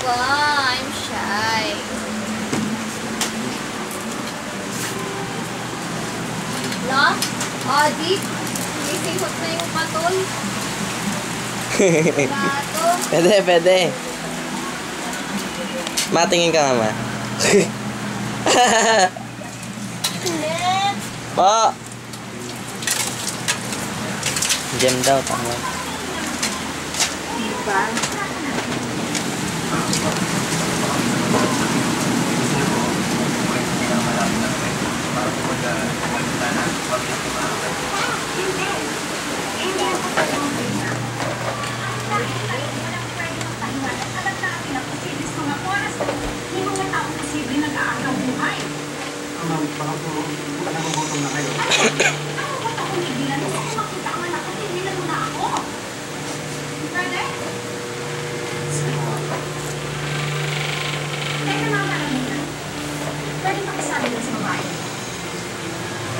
I'm shy. La? Adi? Isihot na yung patol. Pwede, pwede. Matingin ka nga, ma. Po! Gem daw, tama. Diba?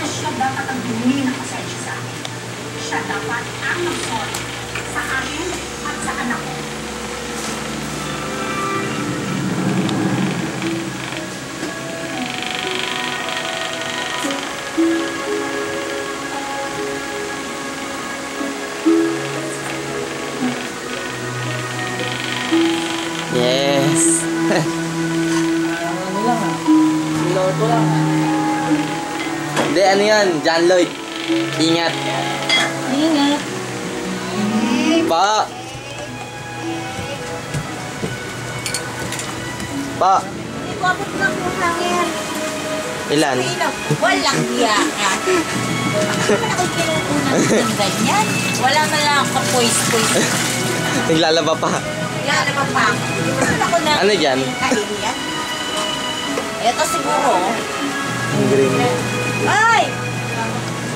Siya dapat ang humingi ng pasensya sa akin. Siya dapat ang mag-sorry sa akin at sa anak ko. Yes. Ano lang ah. Lord ko lang ah. Hindi, ano yan? John Lloyd. Ingat. Ingat. Pa. Pa. Hindi ko abot ng hangin. Ilan? Walang hiya ka. Bakit naman ako'y kinukunan ng ganyan? Wala man lang ako poise-poise. Naglalaba pa. Lalaba pa ako. Saan ako na? Ano dyan? Kaiyan. Ito siguro. Ang green. Ay!